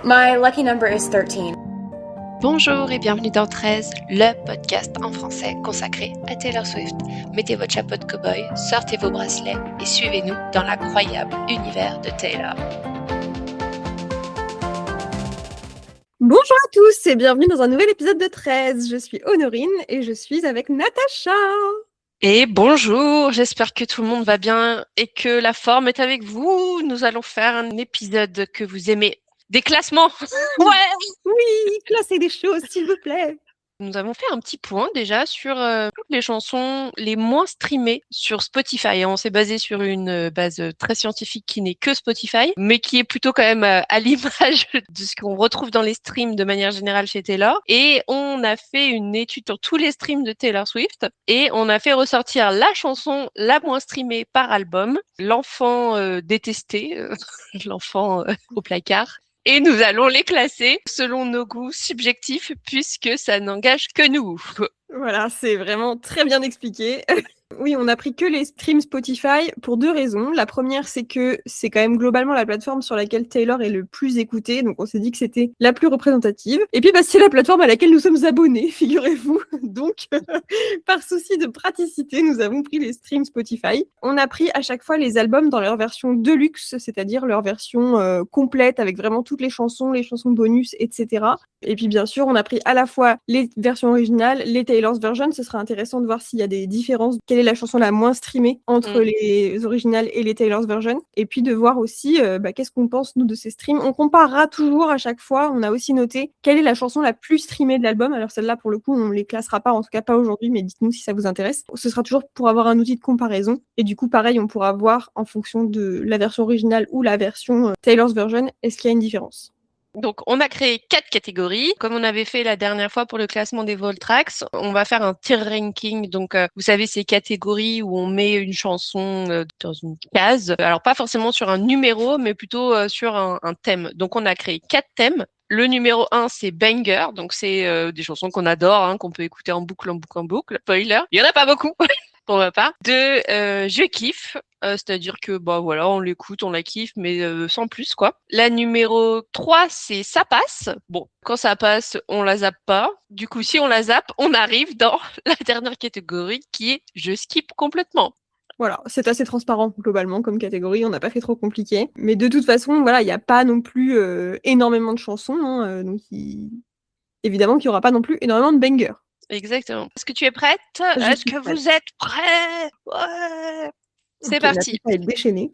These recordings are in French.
My lucky number is 13. Bonjour et bienvenue dans 13, le podcast en français consacré à Taylor Swift. Mettez votre chapeau de cow-boy, sortez vos bracelets et suivez-nous dans l'incroyable univers de Taylor. Bonjour à tous et bienvenue dans un nouvel épisode de 13. Je suis Honorine et je suis avec Natacha. Et bonjour, j'espère que tout le monde va bien et que la forme est avec vous. Nous allons faire un épisode que vous aimez. Des classements. Ouais. Oui, classez des choses s'il vous plaît. Nous avons fait un petit point déjà sur toutes les chansons les moins streamées sur Spotify. On s'est basé sur une base très scientifique qui n'est que Spotify, mais qui est plutôt quand même à l'image de ce qu'on retrouve dans les streams de manière générale chez Taylor. Et on a fait une étude sur tous les streams de Taylor Swift et on a fait ressortir la chanson la moins streamée par album, l'enfant détesté, l'enfant au placard. Et nous allons les classer selon nos goûts subjectifs puisque ça n'engage que nous. Voilà, c'est vraiment très bien expliqué. Oui, on n'a pris que les streams Spotify pour deux raisons. La première, c'est que c'est quand même globalement la plateforme sur laquelle Taylor est le plus écoutée, donc on s'est dit que c'était la plus représentative. Et puis, c'est la plateforme à laquelle nous sommes abonnés, figurez-vous. Donc, par souci de praticité, nous avons pris les streams Spotify. On a pris à chaque fois les albums dans leur version deluxe, c'est-à-dire leur version complète avec vraiment toutes les chansons bonus, etc. Et puis, bien sûr, on a pris à la fois les versions originales, les Taylor's version. Ce sera intéressant de voir s'il y a des différences. Quelle est la chanson la moins streamée entre les originales et les Taylor's version, et puis de voir aussi qu'est-ce qu'on pense nous de ces streams. On comparera toujours à chaque fois. On a aussi noté quelle est la chanson la plus streamée de l'album. Alors celle-là, pour le coup, on les classera pas, en tout cas pas aujourd'hui, mais dites-nous si ça vous intéresse. Ce sera toujours pour avoir un outil de comparaison, et du coup pareil, on pourra voir en fonction de la version originale ou la version Taylor's version, est-ce qu'il y a une différence. Donc, on a créé 4 catégories. Comme on avait fait la dernière fois pour le classement des Voltracks, on va faire un tier ranking. Donc, vous savez, ces catégories où on met une chanson dans une case. Alors, pas forcément sur un numéro, mais plutôt sur un thème. Donc, on a créé 4 thèmes. Le numéro 1, c'est Banger. Donc, c'est des chansons qu'on adore, qu'on peut écouter en boucle, en boucle, en boucle. Spoiler, il y en a pas beaucoup. Pour ma part. 2, je kiffe. C'est-à-dire que voilà, on l'écoute, on la kiffe, mais sans plus quoi. La numéro 3, c'est ça passe. Bon, quand ça passe, on la zappe pas. Du coup, si on la zappe, on arrive dans la dernière catégorie qui est je skip complètement. Voilà, c'est assez transparent globalement comme catégorie, on n'a pas fait trop compliqué. Mais de toute façon, voilà, il n'y a pas non plus énormément de chansons, donc évidemment qu'il n'y aura pas non plus énormément de bangers. Exactement. Est-ce que tu es prête? Est-ce que vous êtes prêts? Ouais. C'est parti. Ça va être déchaîné.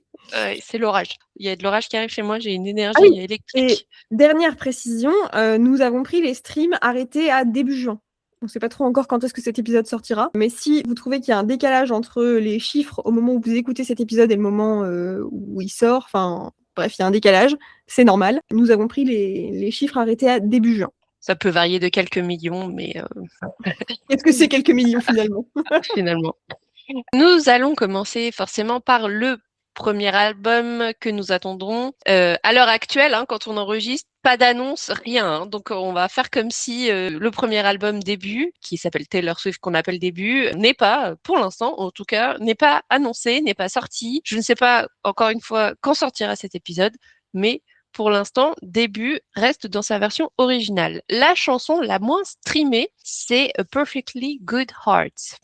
C'est l'orage. Il y a de l'orage qui arrive chez moi, j'ai une énergie électrique. Et dernière précision, nous avons pris les streams arrêtés à début juin. On ne sait pas trop encore quand est-ce que cet épisode sortira, mais si vous trouvez qu'il y a un décalage entre les chiffres au moment où vous écoutez cet épisode et le moment où il sort, enfin bref, il y a un décalage, c'est normal. Nous avons pris les chiffres arrêtés à début juin. Ça peut varier de quelques millions, mais... Est-ce que c'est quelques millions finalement? Finalement. Nous allons commencer forcément par le premier album que nous attendons. À l'heure actuelle, quand on enregistre, pas d'annonce, rien. Donc on va faire comme si le premier album début, qui s'appelle Taylor Swift, qu'on appelle début, n'est pas, pour l'instant en tout cas, n'est pas annoncé, n'est pas sorti. Je ne sais pas, encore une fois, quand sortira cet épisode, mais pour l'instant, début reste dans sa version originale. La chanson la moins streamée, c'est A Perfectly Good Heart.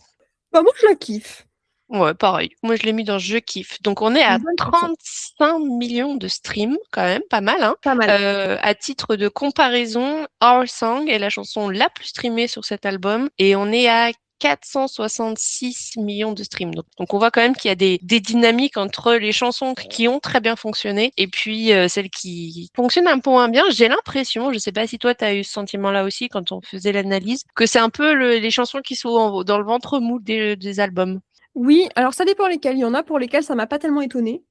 Moi, je la kiffe. Ouais, pareil. Moi, je l'ai mis dans je kiffe. Donc, on est à 35 millions de streams, quand même, pas mal. Pas mal. À titre de comparaison, Our Song est la chanson la plus streamée sur cet album et on est à 466 millions de streams. Donc on voit quand même qu'il y a des dynamiques entre les chansons qui ont très bien fonctionné et puis celles qui fonctionnent un peu moins bien. J'ai l'impression, je sais pas si toi tu as eu ce sentiment-là aussi quand on faisait l'analyse, que c'est un peu les chansons qui sont dans le ventre mou des albums. Oui, alors ça dépend lesquels. Il y en a pour lesquels ça m'a pas tellement étonnée.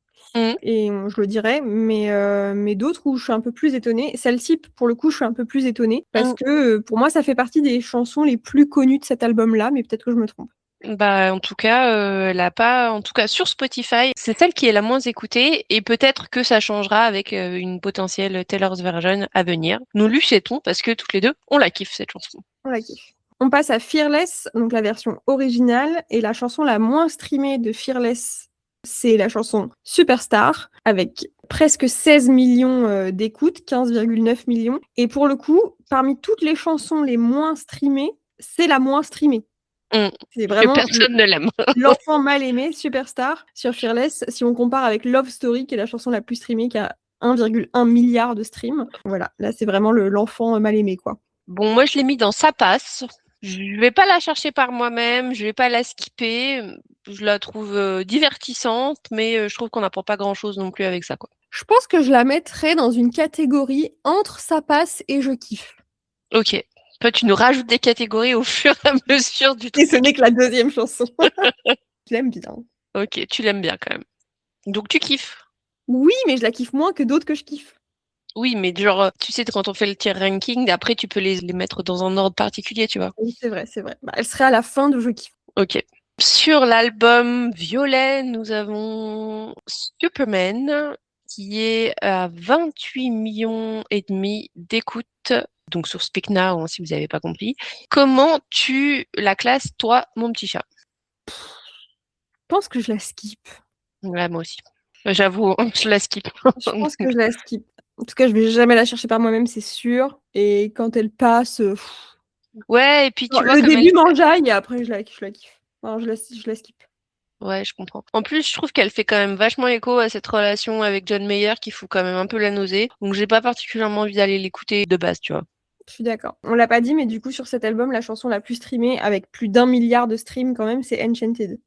Et je le dirais, mais d'autres où je suis un peu plus étonnée. Celle-ci, pour le coup, je suis un peu plus étonnée parce que pour moi, ça fait partie des chansons les plus connues de cet album-là, mais peut-être que je me trompe. En tout cas, elle a pas, en tout cas sur Spotify, c'est celle qui est la moins écoutée et peut-être que ça changera avec une potentielle Taylor's version à venir. Nous l'achètons parce que toutes les deux, on la kiffe cette chanson. On la kiffe. On passe à Fearless, donc la version originale, et la chanson la moins streamée de Fearless C'est la chanson Superstar, avec presque 16 millions d'écoutes, 15,9 millions. Et pour le coup, parmi toutes les chansons les moins streamées, c'est la moins streamée. C'est Que vraiment personne ne l'aime. l'enfant mal aimé, Superstar, sur Fearless. Si on compare avec Love Story, qui est la chanson la plus streamée, qui a 1,1 milliard de streams. Voilà, là c'est vraiment l'enfant mal aimé, quoi. Bon, moi, je l'ai mis dans sa passe. Je vais pas la chercher par moi-même, je vais pas la skipper. Je la trouve divertissante, mais je trouve qu'on n'apprend pas grand-chose non plus avec ça, quoi. Je pense que je la mettrais dans une catégorie entre ça passe et je kiffe. Ok. Toi, tu nous rajoutes des catégories au fur et à mesure du Et truc. ce n'est que la deuxième chanson. Je l'aime bien. Ok, tu l'aimes bien quand même. Donc, tu kiffes. Oui, mais je la kiffe moins que d'autres que je kiffe. Oui, mais genre, tu sais, quand on fait le tier ranking, après, tu peux les mettre dans un ordre particulier, tu vois. Oui, c'est vrai, c'est vrai. Bah, elle serait à la fin de je kiffe. Ok. Sur l'album Violet, nous avons Superman, qui est à 28 millions et demi d'écoutes, donc sur Speak Now, hein, si vous n'avez pas compris. Comment tu la classes, toi, mon petit chat? Je pense que je la skip. Ouais, moi aussi. J'avoue, je la skip. Je pense que je la skip. En tout cas, je vais jamais la chercher par moi-même, c'est sûr. Et quand elle passe, Ouais, et puis tu vois, le comme elle... début m'enjaille et après je la kiffe. Alors, je la skip. Ouais, je comprends. En plus, je trouve qu'elle fait quand même vachement écho à cette relation avec John Mayer qui fout quand même un peu la nausée. Donc, j'ai pas particulièrement envie d'aller l'écouter de base, tu vois. Je suis d'accord. On l'a pas dit, mais du coup, sur cet album, la chanson la plus streamée, avec plus d'1 milliard de streams quand même, c'est Enchanted.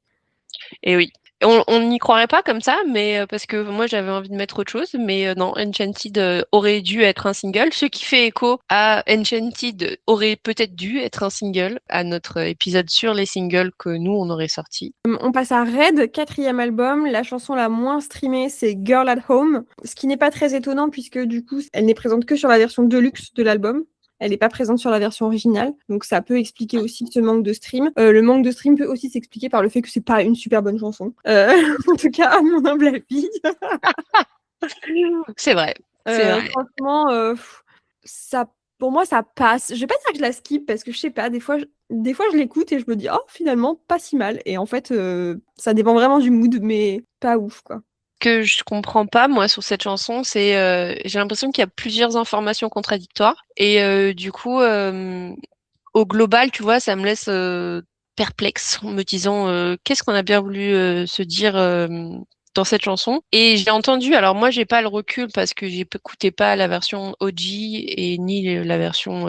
Et oui. On n'y croirait pas comme ça, mais parce que moi j'avais envie de mettre autre chose, mais non, Enchanted aurait dû être un single. Ce qui fait écho à Enchanted aurait peut-être dû être un single à notre épisode sur les singles que nous on aurait sorti. On passe à Red, quatrième album. La chanson la moins streamée, c'est Girl at Home. Ce qui n'est pas très étonnant puisque du coup, elle n'est présente que sur la version deluxe de l'album. Elle n'est pas présente sur la version originale. Donc ça peut expliquer aussi ce manque de stream. Le manque de stream peut aussi s'expliquer par le fait que c'est pas une super bonne chanson. En tout cas, à mon humble avis. C'est vrai. C'est vrai. Franchement, ça, pour moi, ça passe. Je vais pas dire que je la skip parce que je sais pas, des fois je l'écoute et je me dis, oh, finalement, pas si mal. Et en fait, ça dépend vraiment du mood, mais pas ouf, quoi. Que je comprends pas moi sur cette chanson, c'est j'ai l'impression qu'il y a plusieurs informations contradictoires et du coup au global, tu vois, ça me laisse perplexe en me disant qu'est-ce qu'on a bien voulu se dire dans cette chanson. Et j'ai entendu, alors moi j'ai pas le recul parce que j'écoutais pas la version OG et ni la version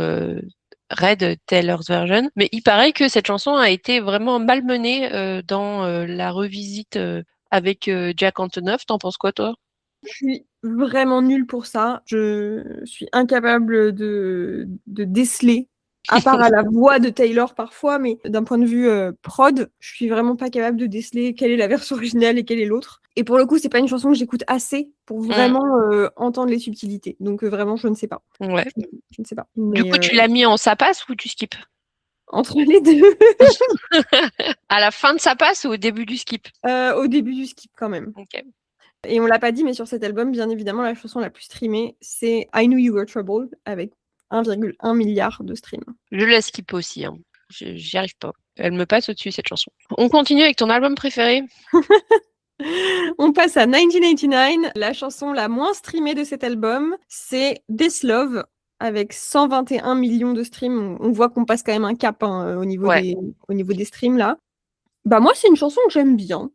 Red Taylor's version, mais il paraît que cette chanson a été vraiment malmenée dans la revisite avec Jack Antonoff. T'en penses quoi toi? Je suis vraiment nulle pour ça. Je suis incapable de déceler, à part à la voix de Taylor parfois, mais d'un point de vue prod, je suis vraiment pas capable de déceler quelle est la version originale et quelle est l'autre. Et pour le coup, c'est pas une chanson que j'écoute assez pour vraiment entendre les subtilités. Donc vraiment, je ne sais pas. Ouais. Je ne sais pas. Du Mais coup, tu l'as mis en ça passe ou tu skips? entre les deux, À la fin de ça passe ou au début du skip? au début du skip quand même. Ok. Et on l'a pas dit, mais sur cet album, bien évidemment, la chanson la plus streamée, c'est I Knew You Were Trouble, avec 1,1 milliard de streams. Je la skip aussi, hein. J'y arrive pas. Elle me passe au-dessus, cette chanson. On continue avec ton album préféré? On passe à 1989. La chanson la moins streamée de cet album, c'est This Love, avec 121 millions de streams. On voit qu'on passe quand même un cap au niveau Ouais. au niveau des streams, là. Bah moi, c'est une chanson que j'aime bien.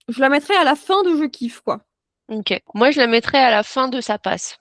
Je la mettrais à la fin de Je kiffe, quoi. Ok. Moi, je la mettrais à la fin de ça passe.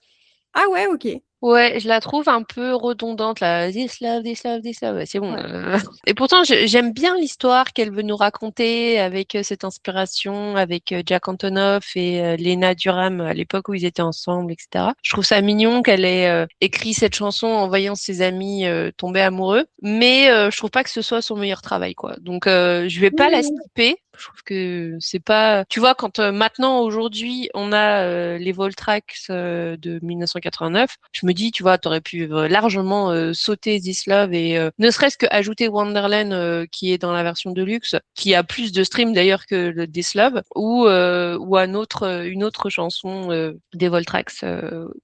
Ah ouais, ok. Ouais, je la trouve un peu redondante là. This love, this love, this love. Ouais, c'est bon. Ouais. Et pourtant, j'aime bien l'histoire qu'elle veut nous raconter avec cette inspiration, avec Jack Antonoff et Lena Durham à l'époque où ils étaient ensemble, etc. Je trouve ça mignon qu'elle ait écrit cette chanson en voyant ses amis tomber amoureux, mais je trouve pas que ce soit son meilleur travail, quoi. Donc, je vais pas la skipper. Je trouve que c'est pas. Tu vois, quand maintenant, aujourd'hui, on a les Voltrax de 1989, je me dis, tu vois, t'aurais pu largement sauter This Love et ne serait-ce que ajouter Wonderland qui est dans la version Deluxe, qui a plus de streams d'ailleurs que le This Love, ou une autre chanson des Voltrax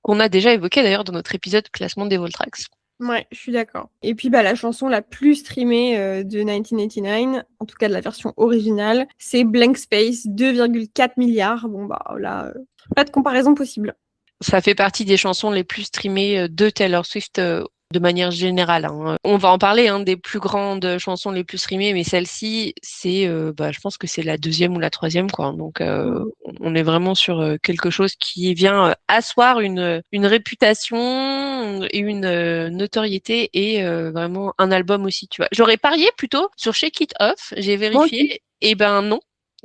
qu'on a déjà évoqué d'ailleurs dans notre épisode classement des Voltrax. Ouais, je suis d'accord. Et puis la chanson la plus streamée de 1989, en tout cas de la version originale, c'est Blank Space, 2,4 milliards. Bon là, pas de comparaison possible. Ça fait partie des chansons les plus streamées de Taylor Swift de manière générale, hein. On va en parler des plus grandes chansons les plus streamées, mais celle-ci, c'est, je pense que c'est la deuxième ou la troisième, quoi. Donc, on est vraiment sur quelque chose qui vient asseoir une réputation et une notoriété et vraiment un album aussi, tu vois. J'aurais parié plutôt sur Shake It Off, j'ai vérifié, et ben non,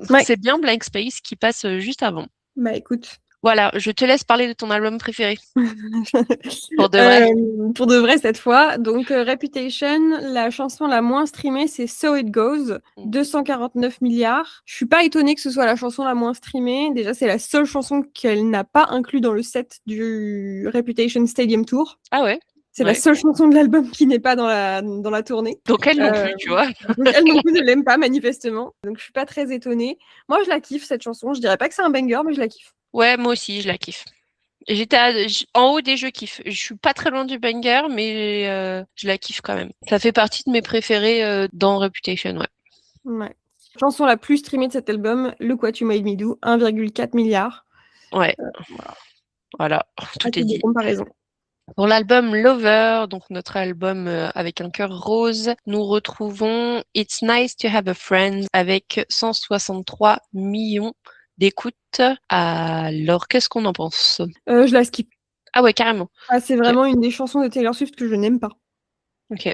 Ouais. c'est bien Blank Space qui passe juste avant. Bah écoute. Voilà, je te laisse parler de ton album préféré. Pour de vrai. Pour de vrai cette fois. Donc Reputation, la chanson la moins streamée, c'est So It Goes, 249 milliards. Je suis pas étonnée que ce soit la chanson la moins streamée. Déjà, c'est la seule chanson qu'elle n'a pas inclus dans le set du Reputation Stadium Tour. Ah ouais. C'est la seule chanson de l'album qui n'est pas dans la tournée. Donc elle non plus, tu vois. Donc elle non plus ne l'aime pas manifestement. Donc je suis pas très étonnée. Moi, je la kiffe cette chanson. Je dirais pas que c'est un banger, mais je la kiffe. Ouais, moi aussi, je la kiffe. J'étais en haut des jeux kiff. Je suis pas très loin du banger, mais je la kiffe quand même. Ça fait partie de mes préférés dans Reputation, ouais. Ouais. Chanson la plus streamée de cet album, Look What You Made Me Do, 1,4 milliard. Ouais. Voilà, tout est dit. Comparaison. Pour l'album Lover, donc notre album avec un cœur rose, nous retrouvons It's Nice to Have a Friend avec 163 millions d'écoutes. Alors, qu'est-ce qu'on en pense? Je la skip. Ah ouais, carrément. Ah, c'est vraiment une des chansons de Taylor Swift que je n'aime pas. Ok.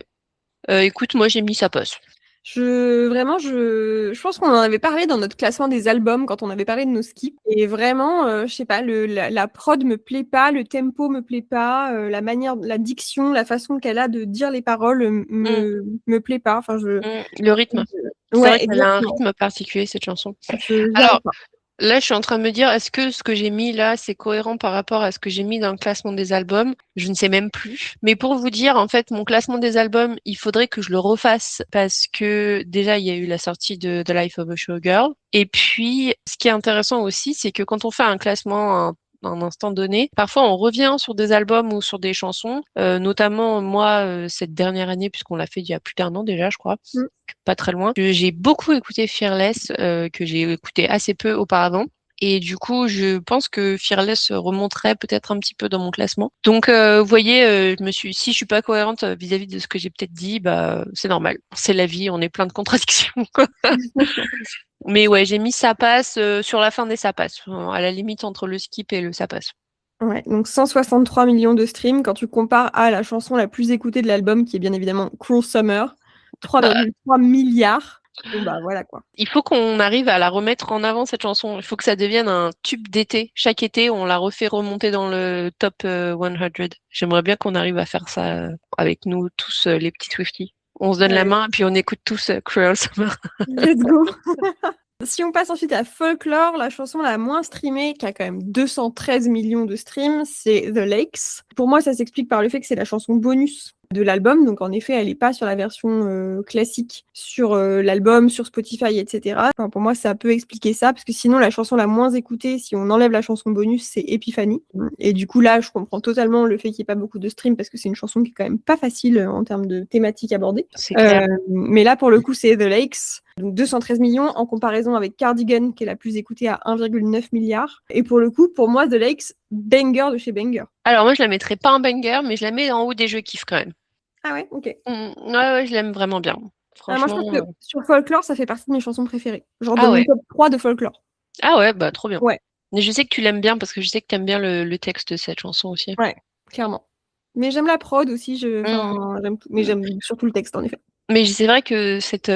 Écoute, moi j'ai mis ça passe. Je pense qu'on en avait parlé dans notre classement des albums quand on avait parlé de nos skips. Et vraiment, je sais pas, la prod me plaît pas, le tempo me plaît pas, la manière, la diction, la façon qu'elle a de dire les paroles me plaît pas. Enfin, le rythme. C'est Ouais, vrai qu'elle a un rythme particulier, cette chanson. Alors, là, je suis en train de me dire, est-ce que ce que j'ai mis là, c'est cohérent par rapport à ce que j'ai mis dans le classement des albums? Je ne sais même plus. Mais pour vous dire, en fait, mon classement des albums, il faudrait que je le refasse parce que déjà, il y a eu la sortie de The Life of a Showgirl. Et puis, ce qui est intéressant aussi, c'est que quand on fait un classement à un instant donné, parfois on revient sur des albums ou sur des chansons, notamment moi, cette dernière année, puisqu'on l'a fait il y a plus d'1 an déjà, je crois. Pas très loin. J'ai beaucoup écouté Fearless, que j'ai écouté assez peu auparavant. Et du coup, je pense que Fearless remonterait peut-être un petit peu dans mon classement. Donc, vous voyez, si je suis pas cohérente vis-à-vis de ce que j'ai peut-être dit, c'est normal. C'est la vie, on est plein de contradictions. Mais ouais, j'ai mis ça passe sur la fin des ça passe, à la limite entre le skip et le ça passe. Ouais, donc 163 millions de streams quand tu compares à la chanson la plus écoutée de l'album, qui est bien évidemment Cruel Summer, 3,3 milliards. Bon voilà quoi. Il faut qu'on arrive à la remettre en avant, cette chanson. Il faut que ça devienne un tube d'été. Chaque été, on la refait remonter dans le top 100. J'aimerais bien qu'on arrive à faire ça avec nous tous, les petits Swifties. On se donne la main et puis on écoute tous Cruel Summer. Let's go. Si on passe ensuite à Folklore, la chanson la moins streamée, qui a quand même 213 millions de streams, c'est The Lakes. Pour moi, ça s'explique par le fait que c'est la chanson bonus de l'album. Donc en effet, elle n'est pas sur la version classique, sur l'album, sur Spotify, etc. Enfin, pour moi, ça peut expliquer ça, parce que sinon, la chanson la moins écoutée, si on enlève la chanson bonus, c'est Epiphany. Et du coup, là, je comprends totalement le fait qu'il n'y ait pas beaucoup de streams, parce que c'est une chanson qui est quand même pas facile en termes de thématique abordée. C'est clair. Mais là, pour le coup, c'est The Lakes. Donc 213 millions en comparaison avec Cardigan, qui est la plus écoutée à 1,9 milliard. Et pour le coup, pour moi, The Lakes, banger de chez banger. Alors moi, je la mettrais pas en banger, mais je la mets en haut des jeux kiff quand même. Ah ouais, ok. Ouais, je l'aime vraiment bien. Franchement. Moi, je pense que sur Folklore, ça fait partie de mes chansons préférées. Genre Ah dans ouais. mon top 3 de Folklore. Ah ouais, trop bien. Ouais. Mais je sais que tu l'aimes bien parce que je sais que tu aimes bien le texte de cette chanson aussi. Ouais, clairement. Mais j'aime la prod aussi, mais j'aime surtout le texte en effet. Mais c'est vrai que cette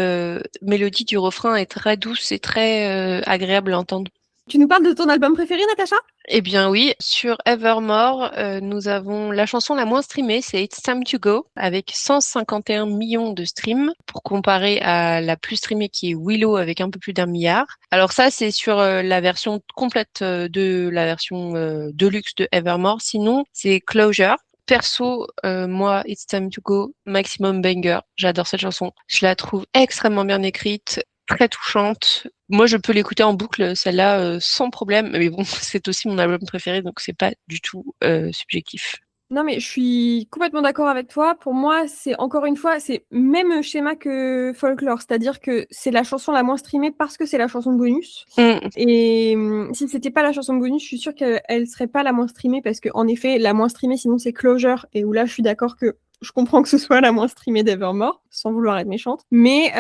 mélodie du refrain est très douce et très agréable à entendre. Tu nous parles de ton album préféré, Natacha? Eh bien oui, sur Evermore, nous avons la chanson la moins streamée, c'est It's Time to Go, avec 151 millions de streams, pour comparer à la plus streamée qui est Willow avec un peu plus d'1 milliard. Alors ça, c'est sur la version complète de la version deluxe de Evermore. Sinon, c'est Closure. Perso, moi, It's Time to Go, maximum banger. J'adore cette chanson. Je la trouve extrêmement bien écrite, très touchante. Moi, je peux l'écouter en boucle, celle-là, sans problème. Mais bon, c'est aussi mon album préféré, donc c'est pas du tout subjectif. Non, mais je suis complètement d'accord avec toi. Pour moi, c'est encore une fois, c'est même schéma que Folklore, c'est-à-dire que c'est la chanson la moins streamée parce que c'est la chanson bonus. Et si c'était pas la chanson bonus, je suis sûre qu'elle serait pas la moins streamée parce que en effet, la moins streamée, sinon c'est Closure. Et où là, je suis d'accord que je comprends que ce soit la moins streamée d'Evermore, sans vouloir être méchante. Mais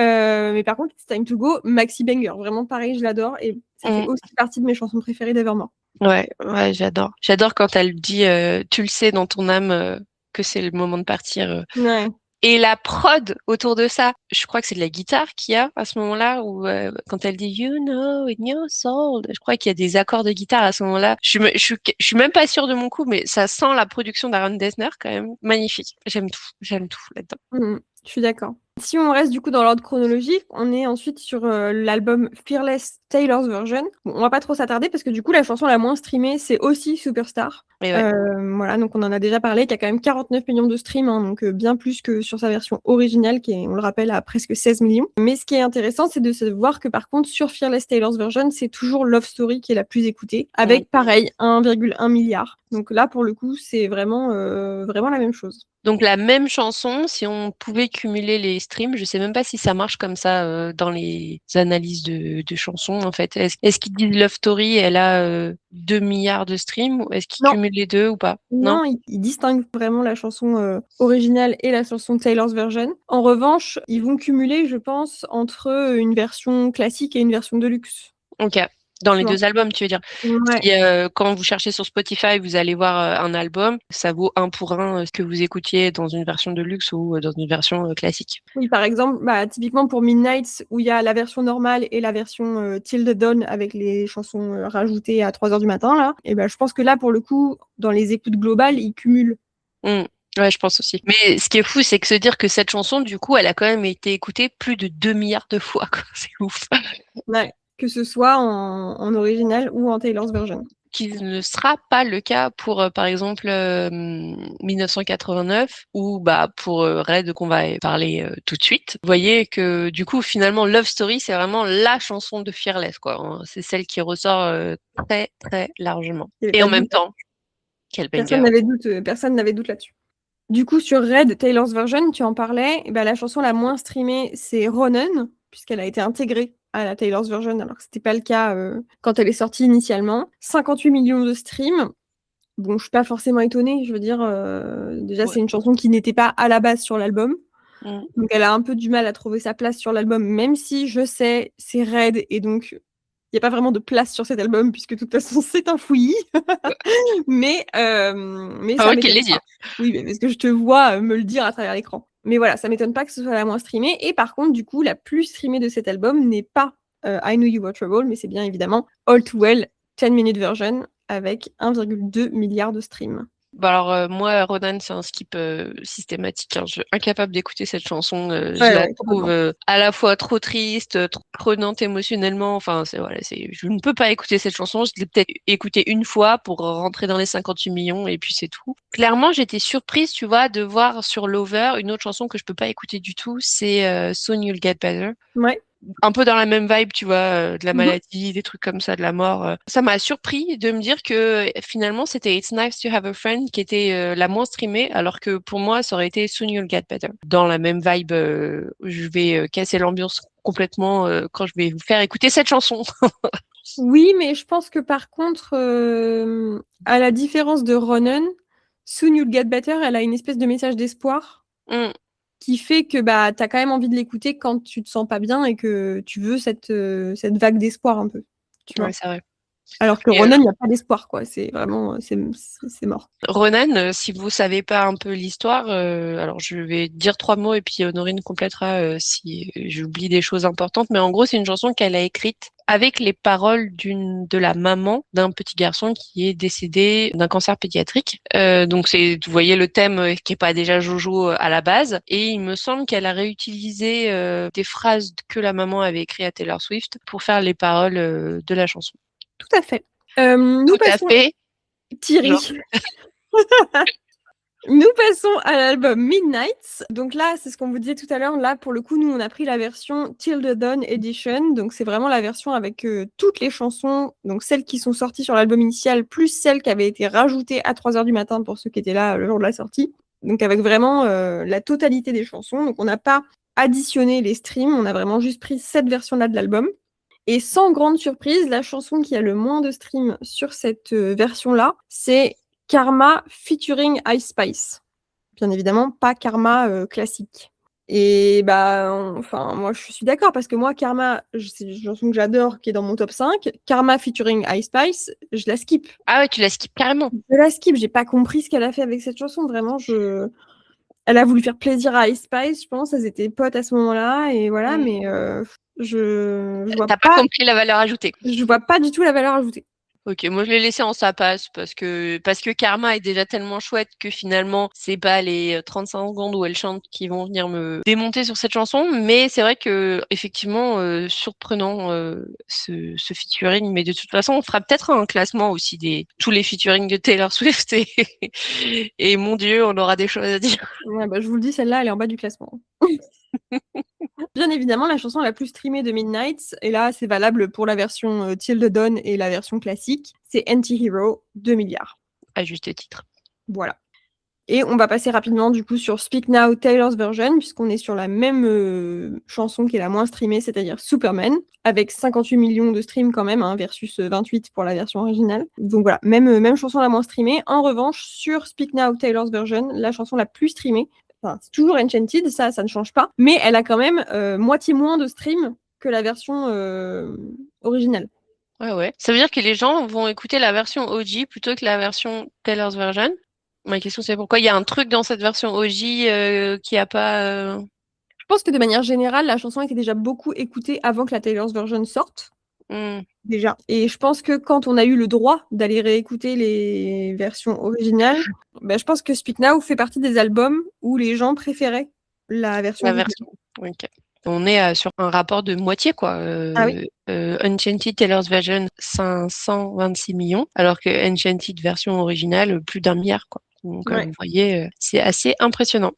par contre, It's Time to Go, Maxi Banger, vraiment pareil, je l'adore et ça fait aussi partie de mes chansons préférées d'Evermore. Ouais, ouais, j'adore. J'adore quand elle dit, tu le sais dans ton âme que c'est le moment de partir. Ouais. Et la prod autour de ça, je crois que c'est de la guitare qu'il y a à ce moment-là, où quand elle dit You know in your soul, je crois qu'il y a des accords de guitare à ce moment-là. Je suis même pas sûre de mon coup, mais ça sent la production d'Aaron Dessner quand même magnifique. J'aime tout là-dedans. Je suis d'accord. Si on reste du coup dans l'ordre chronologique, on est ensuite sur l'album Fearless Taylor's Version. Bon, on va pas trop s'attarder parce que du coup la chanson la moins streamée c'est aussi Superstar. Et ouais. Voilà, donc on en a déjà parlé, qui a quand même 49 millions de streams, hein, donc bien plus que sur sa version originale qui est, on le rappelle, à presque 16 millions. Mais ce qui est intéressant, c'est de se voir que par contre sur Fearless Taylor's Version, c'est toujours Love Story qui est la plus écoutée, avec pareil 1,1 milliard. Donc là pour le coup, c'est vraiment vraiment la même chose. Donc la même chanson, si on pouvait cumuler les streams, je sais même pas si ça marche comme ça dans les analyses de chansons en fait. Est-ce qu'ils disent Love Story, elle a 2 milliards de streams, ou est-ce qu'ils Non. cumulent les deux ou pas? Non, ils distinguent vraiment la chanson originale et la chanson Taylor's Version. En revanche, ils vont cumuler, je pense, entre une version classique et une version de luxe. Ok. Dans les Tu vois. deux albums, tu veux dire. Ouais. Si, quand vous cherchez sur Spotify, vous allez voir un album, ça vaut un pour un ce que vous écoutiez dans une version de luxe ou dans une version classique. Oui, par exemple, typiquement pour Midnight, où il y a la version normale et la version Till the Dawn avec les chansons rajoutées à 3h du matin, là, et je pense que là, pour le coup, dans les écoutes globales, ils cumulent. Ouais, je pense aussi. Mais ce qui est fou, c'est que se dire que cette chanson, du coup, elle a quand même été écoutée plus de 2 milliards de fois, quoi. C'est ouf. Ouais. Que ce soit en original ou en Taylor's Version. Qui ne sera pas le cas pour, par exemple, 1989 ou pour Red qu'on va parler tout de suite. Vous voyez que du coup, finalement, Love Story, c'est vraiment la chanson de Fearless, quoi. Hein. C'est celle qui ressort très, très largement. Et en même temps, quel personne banger. n'avait doute là-dessus. Du coup, sur Red, Taylor's Version, tu en parlais, la chanson la moins streamée, c'est Ronan, puisqu'elle a été intégrée à la Taylor's Version, alors que c'était pas le cas quand elle est sortie initialement. 58 millions de streams. Bon, je suis pas forcément étonnée, je veux dire, déjà, c'est une chanson qui n'était pas à la base sur l'album. Donc, elle a un peu du mal à trouver sa place sur l'album, même si je sais, c'est Red, et donc, il n'y a pas vraiment de place sur cet album, puisque de toute façon, c'est un fouillis. mais ça m'étonne pas. Oui, mais parce que je te vois me le dire à travers l'écran. Mais voilà, ça m'étonne pas que ce soit la moins streamée. Et par contre, du coup, la plus streamée de cet album n'est pas I Knew You Were Trouble, mais c'est bien évidemment All Too Well 10-minute version avec 1,2 milliard de streams. Alors moi, Ronan, c'est un skip systématique. Hein. Je suis incapable d'écouter cette chanson. Je la trouve à la fois trop triste, trop prenante émotionnellement. Enfin, je ne peux pas écouter cette chanson. Je l'ai peut-être écoutée une fois pour rentrer dans les 58 millions et puis c'est tout. Clairement, j'étais surprise, tu vois, de voir sur Lover une autre chanson que je peux pas écouter du tout. C'est Soon You'll Get Better. Ouais. Un peu dans la même vibe, tu vois, de la maladie, des trucs comme ça, de la mort. Ça m'a surpris de me dire que finalement, c'était It's Nice to Have a Friend qui était la moins streamée, alors que pour moi, ça aurait été Soon You'll Get Better. Dans la même vibe, je vais casser l'ambiance complètement quand je vais vous faire écouter cette chanson. Oui, mais je pense que par contre, à la différence de Ronan, Soon You'll Get Better, elle a une espèce de message d'espoir. Qui fait que t'as quand même envie de l'écouter quand tu te sens pas bien et que tu veux cette vague d'espoir un peu. Tu vois. Ouais, c'est vrai. Alors que Ronan, il n'y a pas d'espoir, quoi. C'est vraiment, c'est mort. Ronan, si vous savez pas un peu l'histoire, alors je vais dire 3 mots et puis Honorine complétera si j'oublie des choses importantes. Mais en gros, c'est une chanson qu'elle a écrite avec les paroles de la maman d'un petit garçon qui est décédé d'un cancer pédiatrique. Donc vous voyez le thème qui est pas déjà Jojo à la base. Et il me semble qu'elle a réutilisé des phrases que la maman avait écrites à Taylor Swift pour faire les paroles de la chanson. Tout à fait. Nous Tout à passons fait. Thierry. Nous passons à l'album Midnights. Donc là, c'est ce qu'on vous disait tout à l'heure. Là, pour le coup, nous, on a pris la version Till the Dawn Edition. Donc c'est vraiment la version avec toutes les chansons, donc celles qui sont sorties sur l'album initial, plus celles qui avaient été rajoutées à 3h du matin pour ceux qui étaient là le jour de la sortie. Donc avec vraiment la totalité des chansons. Donc on n'a pas additionné les streams, on a vraiment juste pris cette version-là de l'album. Et sans grande surprise, la chanson qui a le moins de streams sur cette version-là, c'est Karma featuring Ice Spice. Bien évidemment, pas Karma classique. Et enfin, moi je suis d'accord parce que moi, Karma, c'est une chanson que j'adore qui est dans mon top 5. Karma featuring Ice Spice, je la skip. Ah ouais, tu la skips carrément. Je la skip, j'ai pas compris ce qu'elle a fait avec cette chanson. Vraiment, elle a voulu faire plaisir à Ice Spice, je pense. Elles étaient potes à ce moment-là et voilà, mais je vois T'as pas compris la valeur ajoutée. Je vois pas du tout la valeur ajoutée. Ok, moi je l'ai laissé en sa passe parce que Karma est déjà tellement chouette que finalement c'est pas les 35 secondes où elle chante qui vont venir me démonter sur cette chanson, mais c'est vrai que effectivement surprenant ce featuring, mais de toute façon on fera peut-être un classement aussi des tous les featuring de Taylor Swift et mon Dieu on aura des choses à dire. Ouais, je vous le dis, celle-là elle est en bas du classement. Bien évidemment, la chanson la plus streamée de Midnights, et là c'est valable pour la version Till the Dawn et la version classique, c'est Anti-Hero, 2 milliards. À juste titre. Voilà. Et on va passer rapidement du coup sur Speak Now, Taylor's version, puisqu'on est sur la même chanson qui est la moins streamée, c'est-à-dire Superman, avec 58 millions de streams quand même, versus 28 pour la version originale. Donc voilà, même chanson la moins streamée. En revanche, sur Speak Now, Taylor's version, la chanson la plus streamée, enfin, c'est toujours Enchanted, ça ne change pas, mais elle a quand même moitié moins de streams que la version originale. Ouais. Ça veut dire que les gens vont écouter la version OG plutôt que la version Taylor's version. Ma question, c'est pourquoi il y a un truc dans cette version OG qui a pas. Je pense que de manière générale, la chanson était déjà beaucoup écoutée avant que la Taylor's version sorte. Déjà. Et je pense que quand on a eu le droit d'aller réécouter les versions originales, je pense que Speak Now fait partie des albums où les gens préféraient la version originale. Okay. On est sur un rapport de moitié, quoi. Enchanted Taylor's version, 526 millions, alors que Enchanted version originale, plus d'1 milliard, quoi. Donc, vous voyez, c'est assez impressionnant.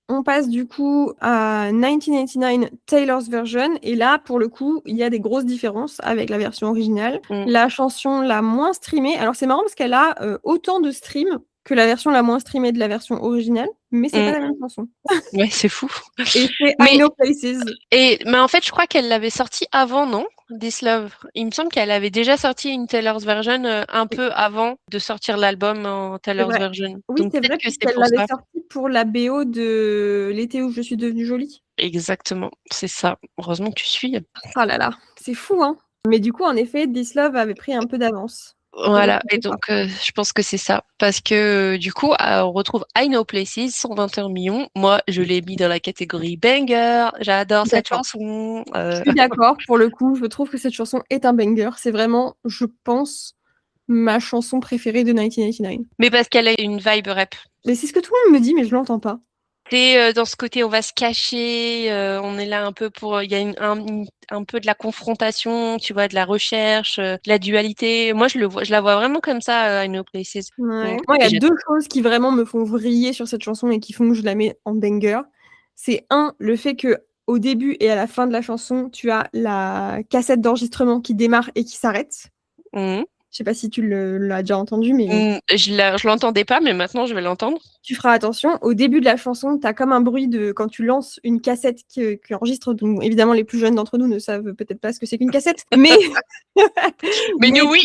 On passe du coup à 1989 Taylor's version, et là, pour le coup, il y a des grosses différences avec la version originale. La chanson la moins streamée, alors c'est marrant parce qu'elle a autant de streams que la version la moins streamée de la version originale, mais c'est pas la même chanson. Ouais, c'est fou. Et c'est I Know Places. Mais en fait, je crois qu'elle l'avait sortie avant, non? This Love. Il me semble qu'elle avait déjà sorti une Taylor's version un peu avant de sortir l'album en Taylor's version. Oui, donc c'est vrai qu'elle l'avait sorti pour la BO de L'été où je suis devenue jolie. Exactement, c'est ça. Heureusement que tu suis. Oh là là, c'est fou, hein. Mais du coup, en effet, This Love avait pris un peu d'avance. Voilà, et donc je pense que c'est ça. Parce que du coup, on retrouve I Know Places, 121 millions. Moi, je l'ai mis dans la catégorie banger. J'adore cette chanson. Je suis d'accord, pour le coup, je trouve que cette chanson est un banger. C'est vraiment, je pense, ma chanson préférée de 1989. Mais parce qu'elle a une vibe rap. Mais c'est ce que tout le monde me dit, mais je l'entends pas. C'est dans ce côté, on va se cacher, on est là un peu pour, il y a un peu de la confrontation, tu vois, de la recherche, de la dualité. Moi, je la vois vraiment comme ça, I Know Places. Ouais. Moi, il y a deux choses qui vraiment me font vriller sur cette chanson et qui font que je la mets en banger. C'est le fait que au début et à la fin de la chanson, tu as la cassette d'enregistrement qui démarre et qui s'arrête. Je sais pas si tu l'as déjà entendu, mais... Je l'entendais pas, mais maintenant je vais l'entendre. Tu feras attention. Au début de la chanson, tu as comme un bruit de quand tu lances une cassette qui enregistre. Donc, évidemment, les plus jeunes d'entre nous ne savent peut-être pas ce que c'est qu'une cassette, mais... mais nous, oui.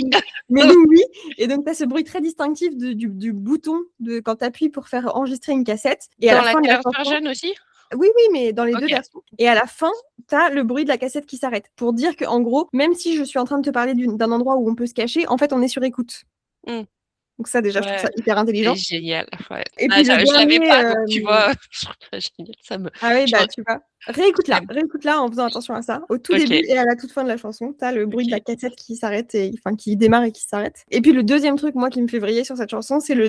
Mais nous, oui. Et donc, tu as ce bruit très distinctif du bouton quand tu appuies pour faire enregistrer une cassette. Et dans à la fin de la chanson, version aussi. Oui, mais dans les deux versions. Et à la fin, tu as le bruit de la cassette qui s'arrête. Pour dire qu'en gros, même si je suis en train de te parler d'un endroit où on peut se cacher, en fait, on est sur écoute. Donc ça, déjà, je trouve ça hyper intelligent. C'est génial. Ouais. Et puis je l'avais pas, donc tu vois, je trouve ça génial. Ah oui, tu vois. Réécoute-la en faisant attention à ça. Au tout début et à la toute fin de la chanson, tu as le bruit de la cassette qui s'arrête, qui démarre et qui s'arrête. Et puis le deuxième truc, moi, qui me fait vriller sur cette chanson, c'est la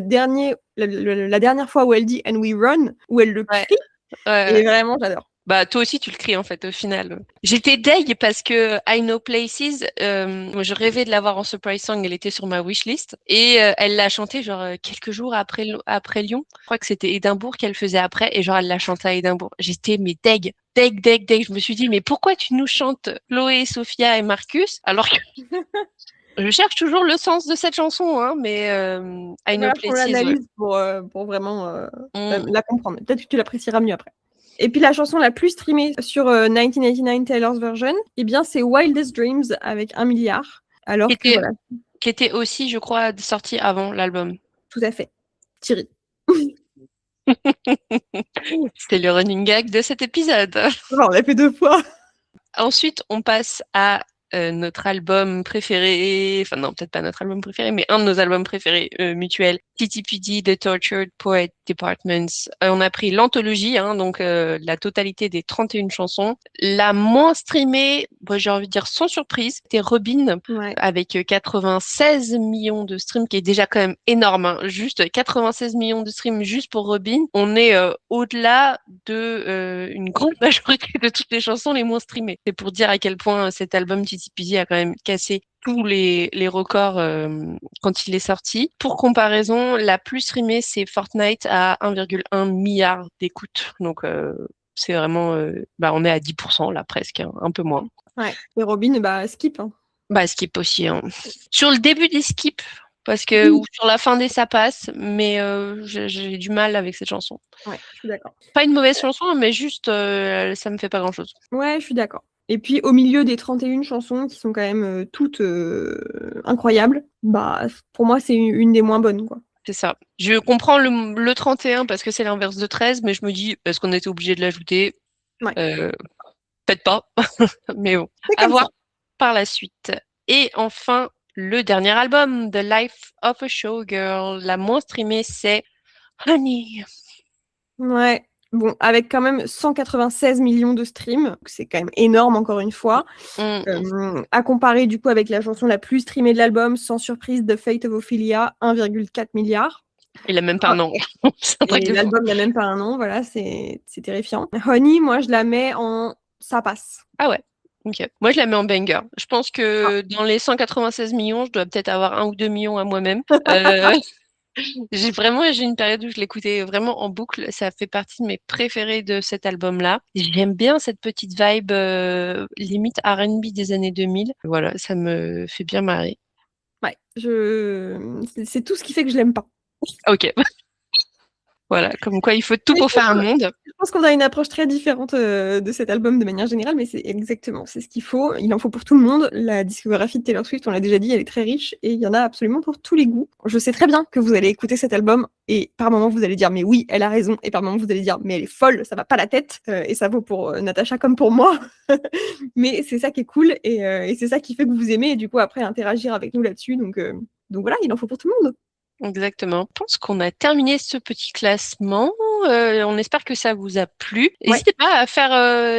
dernière fois où elle dit « And we run », où elle le crie. Et vraiment, j'adore. Bah, toi aussi, tu le cries, en fait, au final. J'étais deg parce que I Know Places, moi, je rêvais de l'avoir en surprise song. Elle était sur ma wishlist. Et elle l'a chantée, genre, quelques jours après Lyon. Je crois que c'était Édimbourg qu'elle faisait après. Et genre, elle l'a chantée à Édimbourg. J'étais, mais deg, deg, deg, deg. Je me suis dit, mais pourquoi tu nous chantes Chloé, Sophia et Marcus alors que je cherche toujours le sens de cette chanson, hein, mais I Know Voilà, faut Places, ouais. l'analyse pour vraiment Mm. la comprendre. Peut-être que tu l'apprécieras mieux après. Et puis la chanson la plus streamée sur 1989 Taylor's version, eh bien c'est Wildest Dreams avec 1 milliard. Qui Alors que était, voilà, qui était aussi, je crois, sorti avant l'album. tout à fait. Thierry. C'était le running gag de cet épisode. Voilà, on l'a fait 2 fois. Ensuite, on passe à notre album préféré, enfin non, peut-être pas notre album préféré, mais un de nos albums préférés mutuels, TTPD, The Tortured Poet Departments. On a pris l'anthologie, hein, donc la totalité des 31 chansons. La moins streamée, bon, j'ai envie de dire sans surprise, c'était Robin, Ouais. avec 96 millions de streams, qui est déjà quand même énorme, hein. Juste 96 millions de streams juste pour Robin. On est au-delà de une grande majorité de toutes les chansons les moins streamées. C'est pour dire à quel point cet album TTPD a quand même cassé tous les records quand il est sorti. Pour comparaison, la plus streamée, c'est Fortnite à 1,1 milliard d'écoutes. Donc, c'est vraiment... on est à 10% là, presque, hein, un peu moins. Ouais. Et Robin, bah skip. Hein. Bah, skip aussi, hein. Sur le début des skips, parce que ou sur la fin des ça passe, mais j'ai du mal avec cette chanson. Ouais, je suis d'accord. Pas une mauvaise chanson, mais juste ça me fait pas grand-chose. Ouais, je suis d'accord. Et puis au milieu des 31 chansons qui sont quand même toutes incroyables, bah pour moi c'est une des moins bonnes quoi. C'est ça. Je comprends le 31 parce que c'est l'inverse de 13, mais je me dis, est-ce qu'on était obligé de l'ajouter? Ouais. Peut-être pas, mais bon. C'est À comme ça. voir par la suite. Et enfin, le dernier album, The Life of a Showgirl. La moins streamée, c'est Honey. Ouais. Bon, avec quand même 196 millions de streams, c'est quand même énorme encore une fois. À comparer du coup avec la chanson la plus streamée de l'album, sans surprise, The Fate of Ophelia, 1,4 milliard. Il a même pas un nom. C'est un truc Et de fou. l'album n'a même pas un nom, voilà, c'est terrifiant. Honey, moi je la mets en ça passe. Ah ouais. Ok. Moi, je la mets en banger. Je pense Ah. que dans les 196 millions, je dois peut-être avoir 1 ou 2 millions à moi-même. J'ai une période où je l'écoutais vraiment en boucle. Ça fait partie de mes préférés de cet album-là. J'aime bien cette petite vibe limite R&B des années 2000. Voilà, ça me fait bien marrer. Ouais, c'est tout ce qui fait que je l'aime pas. Ok. Voilà, comme quoi il faut tout Mais pour faire un monde. je pense qu'on a une approche très différente de cet album de manière générale, mais c'est exactement, c'est ce qu'il faut. Il en faut pour tout le monde. La discographie de Taylor Swift, on l'a déjà dit, elle est très riche et il y en a absolument pour tous les goûts. Je sais très bien que vous allez écouter cet album et par moments vous allez dire mais oui, elle a raison et par moments vous allez dire mais elle est folle, ça va pas la tête et ça vaut pour Natacha comme pour moi. Mais c'est ça qui est cool et c'est ça qui fait que vous aimez et du coup après interagir avec nous là-dessus. Donc voilà, il en faut pour tout le monde. Exactement. Je pense qu'on a terminé ce petit classement. On espère que ça vous a plu. Ouais. N'hésitez pas à faire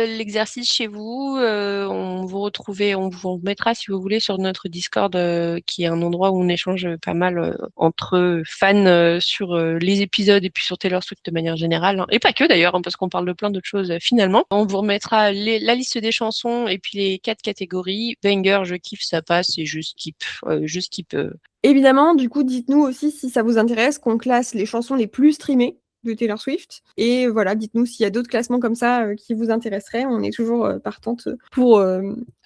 l'exercice chez vous. On vous mettra si vous voulez sur notre Discord, qui est un endroit où on échange pas mal entre fans sur les épisodes et puis sur Taylor Swift de manière générale, hein. Et pas que d'ailleurs, hein, parce qu'on parle de plein d'autres choses finalement. On vous remettra la liste des chansons et puis les 4 catégories. Banger, je kiffe, ça passe et je skip. Évidemment, du coup, dites-nous aussi si ça vous intéresse qu'on classe les chansons les plus streamées de Taylor Swift. Et voilà, dites-nous s'il y a d'autres classements comme ça qui vous intéresseraient. On est toujours partante pour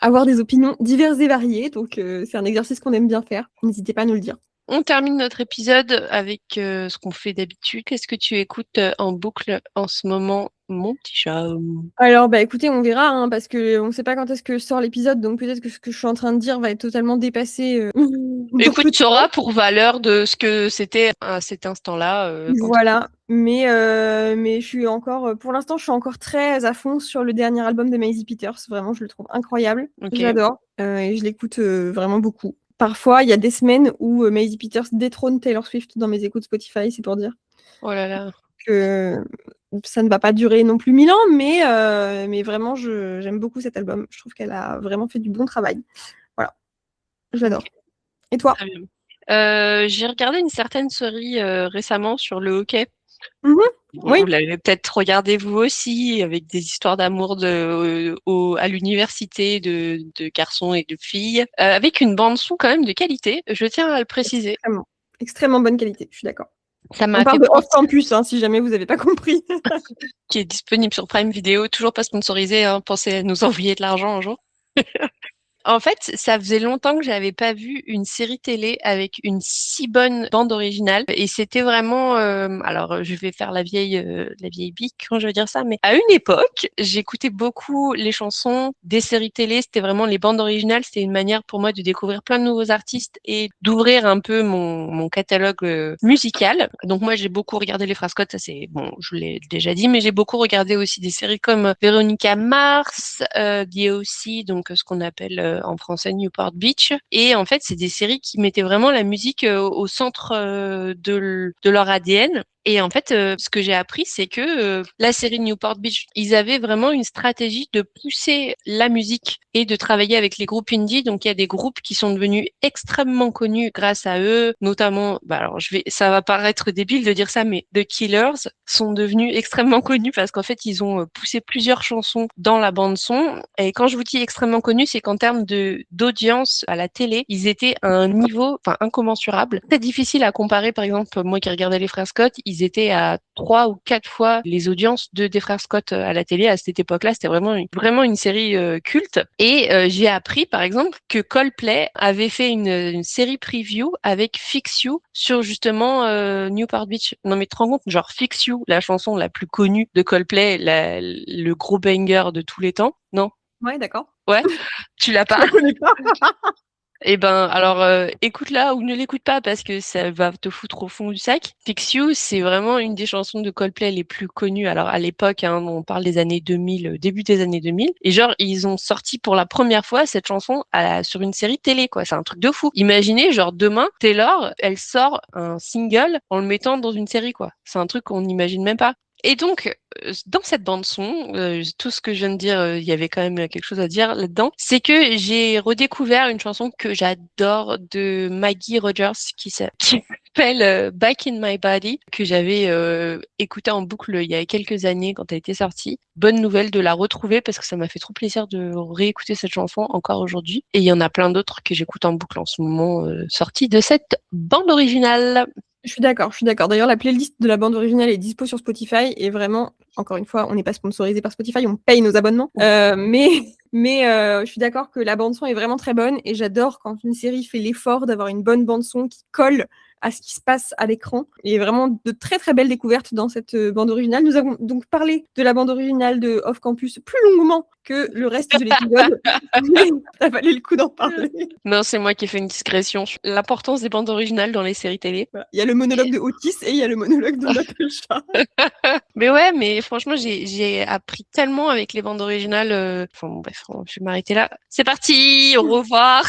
avoir des opinions diverses et variées. Donc, c'est un exercice qu'on aime bien faire. N'hésitez pas à nous le dire. On termine notre épisode avec ce qu'on fait d'habitude. Qu'est-ce que tu écoutes en boucle en ce moment, mon petit chat? Alors, bah écoutez, on verra, hein, parce que on ne sait pas quand est-ce que sort l'épisode, donc peut-être que ce que je suis en train de dire va être totalement dépassé. Dans Écoute, peu de tu temps. auras pour valeur de ce que c'était à cet instant-là. Voilà, mais je suis encore, pour l'instant, je suis encore très à fond sur le dernier album de Maisie Peters. Vraiment, je le trouve incroyable. Ok. J'adore et je l'écoute vraiment beaucoup. Parfois, il y a des semaines où Maisie Peters détrône Taylor Swift dans mes écoutes Spotify, c'est pour dire Oh là là. que ça ne va pas durer non plus 1000 ans, mais vraiment, j'aime beaucoup cet album. Je trouve qu'elle a vraiment fait du bon travail. Voilà, j'adore. Et toi? Très bien. J'ai regardé une certaine série récemment sur le hockey. Mhm. Oui. Vous l'avez peut-être regardé vous aussi, avec des histoires d'amour à l'université de garçons et de filles, avec une bande son quand même de qualité, je tiens à le préciser. Extrêmement. Extrêmement bonne qualité, je suis d'accord. Ça On m'a parle fait de Off penser, Campus, hein, si jamais vous n'avez pas compris. qui est disponible sur Prime Video, toujours pas sponsorisé, hein, pensez à nous envoyer de l'argent un jour. En fait, ça faisait longtemps que j'avais pas vu une série télé avec une si bonne bande originale et c'était vraiment alors je vais faire la vieille bique quand je vais dire ça, mais à une époque, j'écoutais beaucoup les chansons des séries télé, c'était vraiment les bandes originales, c'était une manière pour moi de découvrir plein de nouveaux artistes et d'ouvrir un peu mon catalogue musical. Donc moi, j'ai beaucoup regardé les Frères Scott, ça c'est bon, je l'ai déjà dit, mais j'ai beaucoup regardé aussi des séries comme Véronica Mars, The O.C., donc ce qu'on appelle en français Newport Beach. Et en fait, c'est des séries qui mettaient vraiment la musique au centre de leur ADN. Et en fait, ce que j'ai appris, c'est que la série Newport Beach, ils avaient vraiment une stratégie de pousser la musique et de travailler avec les groupes indie. Donc, il y a des groupes qui sont devenus extrêmement connus grâce à eux, notamment, alors ça va paraître débile de dire ça, mais The Killers sont devenus extrêmement connus parce qu'en fait, ils ont poussé plusieurs chansons dans la bande son. Et quand je vous dis extrêmement connus, c'est qu'en termes d'audience à la télé, ils étaient à un niveau, incommensurable. Très difficile à comparer, par exemple, moi qui regardais les Frères Scott, ils étaient à 3 ou 4 fois les audiences des Frères Scott à la télé à cette époque-là. C'était vraiment une série culte. Et j'ai appris, par exemple, que Coldplay avait fait une série preview avec Fix You sur justement Newport Beach. Non mais tu te rends compte, genre Fix You, la chanson la plus connue de Coldplay, le gros banger de tous les temps, non? Ouais, d'accord. Ouais, tu l'as Je pas? la connais pas. Eh ben, alors, écoute-la ou ne l'écoute pas parce que ça va te foutre au fond du sac. Fix You, c'est vraiment une des chansons de Coldplay les plus connues. Alors, à l'époque, hein, on parle des années 2000, début des années 2000. Et genre, ils ont sorti pour la première fois cette chanson sur une série télé, quoi. C'est un truc de fou. Imaginez, genre, demain, Taylor, elle sort un single en le mettant dans une série, quoi. C'est un truc qu'on n'imagine même pas. Et donc, dans cette bande son, tout ce que je viens de dire, il y avait quand même quelque chose à dire là-dedans, c'est que j'ai redécouvert une chanson que j'adore de Maggie Rogers qui s'appelle Back in My Body, que j'avais écoutée en boucle il y a quelques années quand elle était sortie. Bonne nouvelle de la retrouver parce que ça m'a fait trop plaisir de réécouter cette chanson encore aujourd'hui. Et il y en a plein d'autres que j'écoute en boucle en ce moment, sorties de cette bande originale. Je suis d'accord, je suis d'accord. D'ailleurs, la playlist de la bande originale est dispo sur Spotify et vraiment, encore une fois, on n'est pas sponsorisé par Spotify, on paye nos abonnements. Mais je suis d'accord que la bande son est vraiment très bonne et j'adore quand une série fait l'effort d'avoir une bonne bande son qui colle à ce qui se passe à l'écran. Il y a vraiment de très très belles découvertes dans cette bande originale. Nous avons donc parlé de la bande originale de Off Campus plus longuement que le reste de l'épisode, mais ça valait le coup d'en parler. Non, c'est moi qui ai fait une discrétion. L'importance des bandes originales dans les séries télé. Voilà. Il y a le monologue de Otis et il y a le monologue de Natacha. Mais ouais, mais franchement, j'ai appris tellement avec les bandes originales. Enfin, bon, bref, je vais m'arrêter là. C'est parti, au revoir.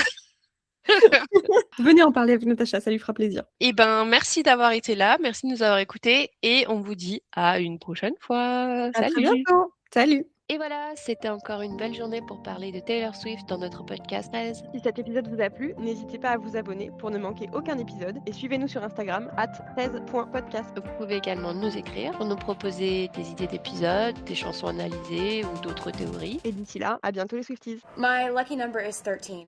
Venez en parler avec Natacha, ça lui fera plaisir. Eh ben, merci d'avoir été là, merci de nous avoir écoutés et on vous dit à une prochaine fois. À très Salut. bientôt. Salut. Et voilà, c'était encore une belle journée pour parler de Taylor Swift dans notre podcast 13. Si cet épisode vous a plu, n'hésitez pas à vous abonner pour ne manquer aucun épisode et suivez-nous sur Instagram @13.podcast. Vous pouvez également nous écrire pour nous proposer des idées d'épisodes, des chansons analysées ou d'autres théories. Et d'ici là, à bientôt les Swifties. My lucky number is 13.